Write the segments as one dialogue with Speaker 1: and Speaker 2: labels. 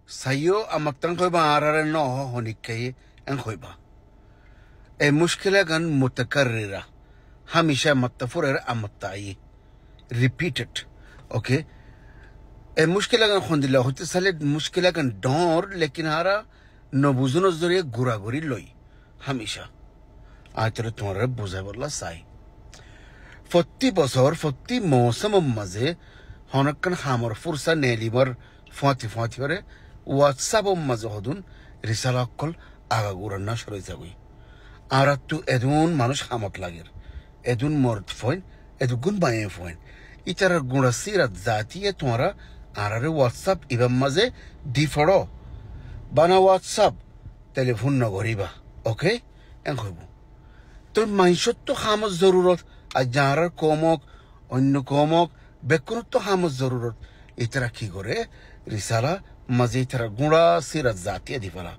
Speaker 1: sayo amaktan koy ba arare no honikay en koy ba المشكلة كان متكررة هميشة متفورة أمتاعي repeated okay المشكلة كان خند الله تسألت المشكلة كان دور لكن هارا نبوزون الزرية غورا غوري لوي هميشة آتر تمر بوزا والله ساي فتي بصور فتي موسم مزه هناك كان خامر فرصة نيليمر فاتي وره واتساب مزه هدون رسالة كل آغا غورا نشر يزوي আরাতু এদুন মানুষ হামত লাগের এদুন মর্দ ফয়েন এদুগুন বায়ে ফয়েন ইতারা গুণা সিরাত জাতিয়ে তোমরা আরারে হোয়াটসঅ্যাপ ইবাম মাঝে ডিফড়ো বানা হোয়াটসঅ্যাপ টেলিফোন নগরিবা ওকে এন কইব তোর মাইশত তো হামত জরুরত আর যারার কমক অন্য কমক বেকুন তো হামত জরুরত ইতারা কি করে রিসালা মাঝে ইতারা গুণা সিরাত জাতিয়ে দিফালা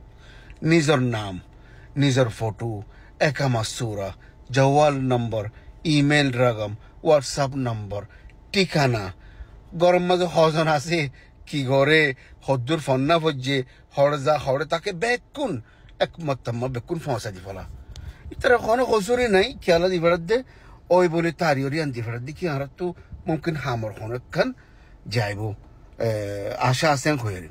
Speaker 1: নিজের নাম নিজের ফটো একামা সুরা জওয়াল নম্বর ইমেল রাগম হোয়াটসঅ্যাপ নম্বর ঠিকানা গরম মাঝে হজন আছে কি ঘরে হদ্দুর ফন্না ফজ্জে হড়জা হড়ে তাকে বেকুন একমত্তাম্মা বেকুন ফসা দি ফলা ইতারা কোনো কসুরি নাই খেয়ালা দি ফেরত দে ওই বলে তারিওরি আন দি ফেরত দি কি আর তো মুমকিন হামর হনখান যাইবো আশা আছেন খয়েরি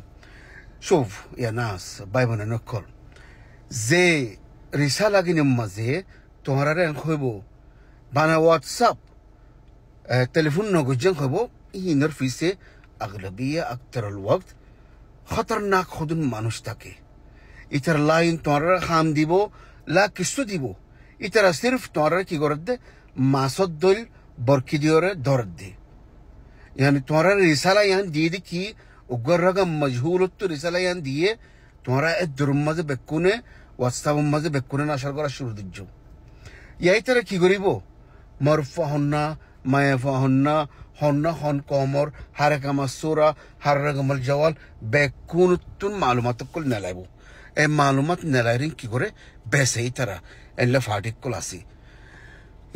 Speaker 1: শুভ ইয়া নাস বাইবনা নকল যে রিসালা গিনম মাঝে তোমরা রেন হইব বানা হোয়াটসঅ্যাপ টেলিফোন নগজং হইব ইনর ফিসে আগলবিয়া আকতারুল ওয়াক্ত খতরনাক খুদুন মানুষ থাকে ইতার লাইন তোমরা হাম দিব লা কিস্তু দিব ইতারা সির্ফ তোমরা কি করে দে মাসদ দল বরকি দিওরে দরদ দে यानी তোমরা রিসালা ইয়ান দিয়ে দি কি উগর রকম মজহুলত রিসালা ইয়ান দিয়ে তোমরা এ দুরম মাঝে বেকুনে হোয়াটসঅ্যাপ মাঝে বেকুনে নাশার করা শুরু দিচ্ছ ইয়াই তারা কি করিব মরফা হন্না মায়াফা হন্না হন্না হন কমর হারেকামা সোরা হাররগমল জওয়াল বেকুন তুন মালুমাত কল নেলাইব এই মালুমাত নেলাইরিং কি করে বেসেই তারা এলে ফাটিক কল আসি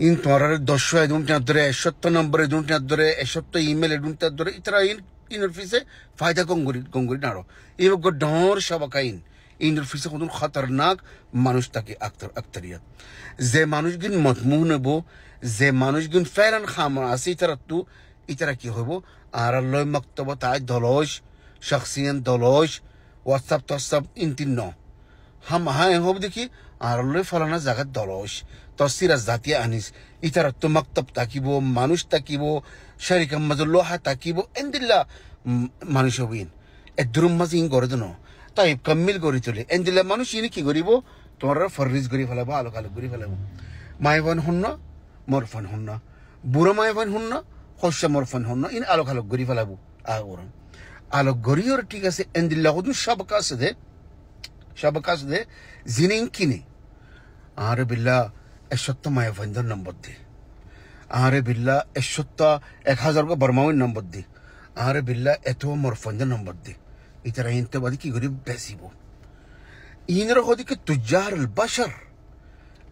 Speaker 1: ইন তোমরা 10 এদুনটা ধরে 70 নম্বর এদুনটা ধরে 70 ইমেল এদুনটা ধরে ইতরা ইনফিসে ফায়দা গঙ্গুরি নাড়ো এব গডর সবাকাইন ইনফিসে কোন খতরনাক মানুষ থাকে আক্তারিয়াত যে মানুষ গিন মতমুহ নেব যে মানুষ গিন ফেরান খামা আসি তারাতু ইতরা কি হইব আর লয় মক্তব তাই দলশ শখসিয়ান দলশ হোয়াটসঅ্যাপ তসব ইনতিন ন হাম হায় হব দেখি আর লয় ফলানা জায়গা দলশ তসিরা জাতীয় আনিস ইতারা তো মক্তব তাকিব মানুষ তাকিব শরিক মজল্লোহা তাকিব এন্দিল্লা মানুষ হবিন এ দুরুম মাঝে ইন করে দেন তাই কম্মিল করে চলে এন্দিল্লা মানুষ ইনি কি করিব তোমরা ফররিজ করে ফেলাবো আলোক আলোক করে ফেলাবো মায়ফান হন না মরফান হন না বুড়ো মায়ফান হন না হস্য মরফান হন না ইন আলোক আলোক করে ফেলাবো আগরম আলোক গরিয়র ঠিক আছে এন্দিল্লা হুদু সব কাজ দে জিনিং কিনে আরে বিল্লা এসত্য মায়াফাইন্দর নম্বর দি আরে বিল্লা এসত্য 1000 গো বর্মাউন নম্বর দি আরে বিল্লা এত মরফাইন্দর নম্বর দি ইতারা ইনতে বাদি কি গরিব বেসিব ইনর হদিকে তুজার আল বশর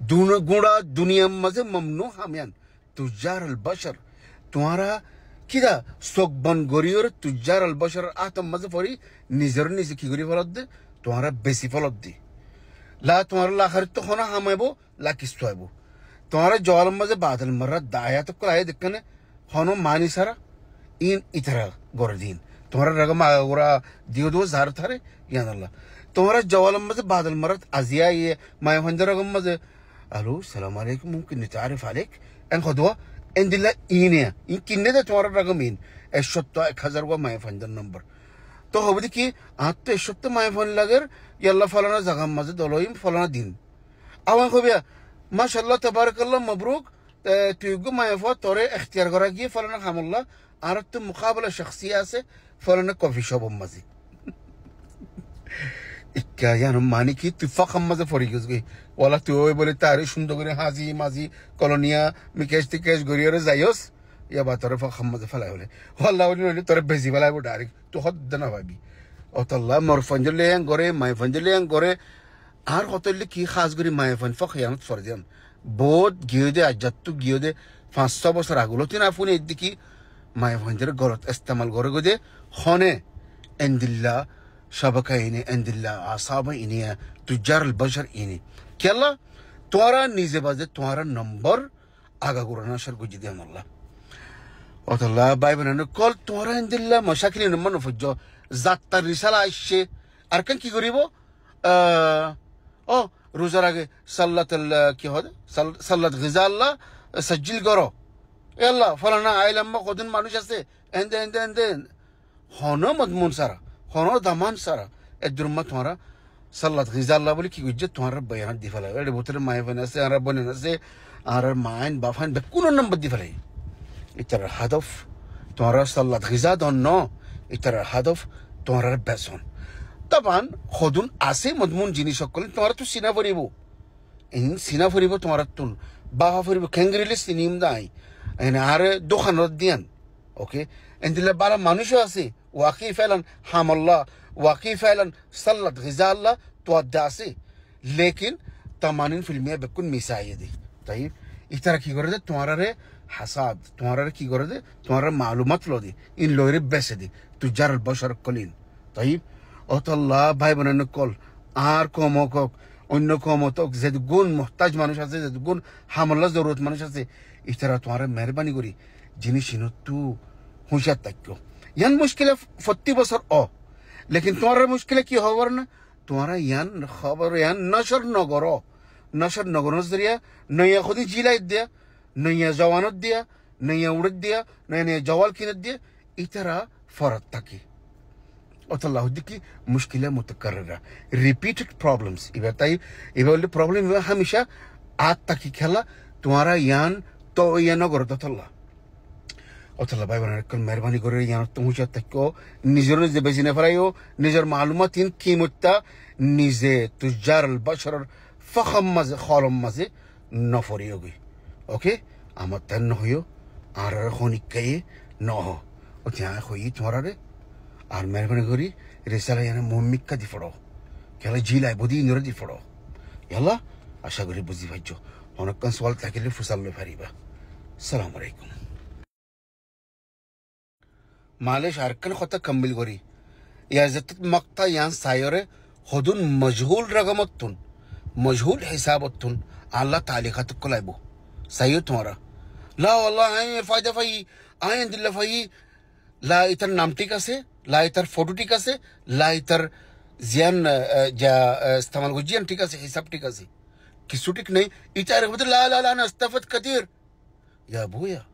Speaker 1: দুন গুড়া দুনিয়া মাঝে মমনু হামিয়ান তুজার আল বশর তোমারা কিদা সকবন গরিয়র তুজার আল বশর আতম মাঝে ফরি নিজের নিজে কি গরি ফলত দে তোমারা বেশি ফলত দি লা তোমার লাখার তো হনা হামাইবো লা কিস্তু আইবো তোমার জওয়াল মাঝে বাদল মররা দায়া তো কলায় দেখনে হনো মানি সারা ইন ইতরা গরদিন তোমার রগম ওরা দিও দো জার থারে ইয়ান আল্লাহ তোমার জওয়াল মাঝে বাদল মরত আজিয়া ইয়ে মায় হন্দ রগম মাঝে আলো সালাম আলাইকুম মুমকিন نتعرف عليك ان خدوا ان দিল্লা ইনে ইন কিনে দে তোমার রগম ইন 1000 গো মায় হন্দ নম্বর তো হবে কি আত্তে 70 মায় ফোন লাগের ইয়াল্লা ফলানা জায়গা মাঝে দলইম ফলানা দিন আওয়ান কবিয়া মাশাআল্লাহ তাবারাকাল্লাহ মাবরুক তুই গো মায়ফা তোরে اختیار করা গিয়ে ফলানা খামুল্লাহ আর তো মুকাবলা শাখসি আছে ফলানা কফি শপ মাঝে ইকা জানো মানে কি তুই ফাখাম মাঝে ফরি গই ওলা তুই ওই বলে তারে সুন্দর করে হাজি মাজি কলোনিয়া মিকেশ টিকেশ গরিয়রে যাইস ইয়া বা তোরে ফাখাম মাঝে ফলাই হলে ওয়াল্লাহ ওলি তোরে বেজি ফলাই বো ডাইরেক্ট তো হদ না ভাবি অতল্লাহ মর ফঞ্জলে গরে মাই ফঞ্জলে গরে আর কতলে কি খাস করি মাই ফন ফখিয়ানত ফরজান বহুত গিয়ে আজাতু গিয়ে 500 বছর আগুলো তিন আফুনি এদিকে মাই ফঞ্জের গলত ইস্তেমাল করে গদে হনে এন্দিল্লা شبكة إني عند الله عصابة إني تجار البشر إني كلا توارا نيزه بازه توارا نمبر آگا قرانا شر جديان الله وطلع بايبنا نقول توارا عند الله مشاكل نمان نفجو ذات الرسالة الشيء أركان كي قريبو روزا راگه صلت كي هذا صلت غذاء الله سجل قرو يلا فلانا عائلة ما خودن مانوش هسته اند هانا مضمون سارا هانا دامان سارا الدرما توارا صلت غذاء الله بولي كي وجد توارا بيان دي فلا ولا بوتر ماي فنسه أنا بني نسه أنا ماين بافان بكونن نم بدي فلاي إتر هدف توارا صلت غذاء دونو إتر هدف توارا بسون طبعا خودن عسى مضمون جيني شكل توارا تو سينا فريبو إن سينا فريبو توارا تون بافا فريبو كنغريلس نيم داي أنا عارف دخان رديان أوكي أنت اللي بالا مانوش هسي واقعي فعلا حام الله واقعي فعلا صلت غذاء الله تودعسي لكن 80% بيكون مساعدة طيب إترا كي قرده تمارا حساد تمارا كي قرده تمارا معلومات لودي إن لوري بس دي تجار البشر كلين طيب الله باي بنا نقول كوموكوك أنو كوموتوك زدقون محتاج مانوش هسي زدقون حام الله ضرورت مانوش هسي إترا تمارا مهرباني قري جيني شنو تو هوشات تكو يان مشكلة فتي بصر لكن تمارا مشكلة كي هورنا تمارا يان خبر يان نشر نگرو ذریعہ نیا خودی جیلا دیا نیا جوانات دیا نیا ورد دیا نیا جوال كينت دیا إترا فرط تاكي الله ديكي مشكلة متكررة repeated problems إذا طيب إذا اللي problem إذا هميشة عاد تاكي كلا تمارا يان تو يان نگرو الله باي بنا كل مهرباني قرر يان تموشا تكو نجر زبزينة فرايو نجر معلوماتين كيمتا نيزه تجار البشر فخم مزه خالم مزه نفريوغي اوكي اما تنهيو ار خوني كاي نو اوتيا خوي تمراره ار مهرباني قري رساله يانا موميكا دي فرو كلا جيلا بودي نور دي فرو يلا اشا قري بوزي فاجو هنا كان سؤال تاكل فصل فريبه السلام عليكم معلش اركن خطا كمل قري يا زت مقطع يان سايره خدون مجهول رقمتون مجهول حسابتون الله تعليقات كلايبو سيو تمارا لا والله هاي فايدة فاي هاي دل فاي لا يتر نامتي كاسه لا يتر فوتو تي كاسه لا يتر زيان جا استعمال وجيان تي كاسه حساب تي كاسه كيسو تيك नहीं इचारे बता ला أنا استفدت كثير يا أبويا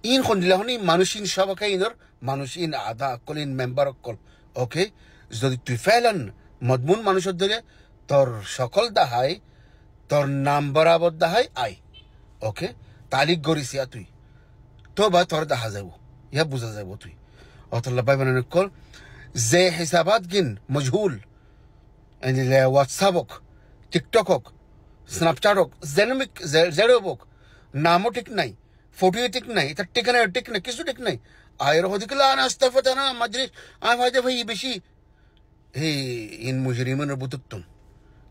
Speaker 1: إن خندلا هني مانوشين شبكة إنر مانوشين أعضاء كلين ممبر كل أوكي زودي تفعلن مضمون مانوش الدنيا তোর সকল দাহাই তোর নাম বরাবর দাহাই আই ওকে তালিক গরিসিয়া তুই তো বা তোর দেখা যাব ইয়া বুঝা যাব তুই অতলা বাই বানান কল যে হিসাবাত গিন মজহুল এন্ড হোয়াটসঅ্যাপক টিকটকক স্ন্যাপচ্যাটক জেনমিক জেরোবক নামও ঠিক নাই ফটো ঠিক নাই এটা ঠিকানা ঠিক নাই কিছু ঠিক নাই আয়ের হদিকলা আনা আস্তাফাতানা মাজরিস আই ফায়দা ভাই বেশি হে ইন মুজরিমিনের বুতুকতুন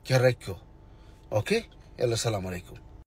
Speaker 1: كركو اوكي يلا السلام عليكم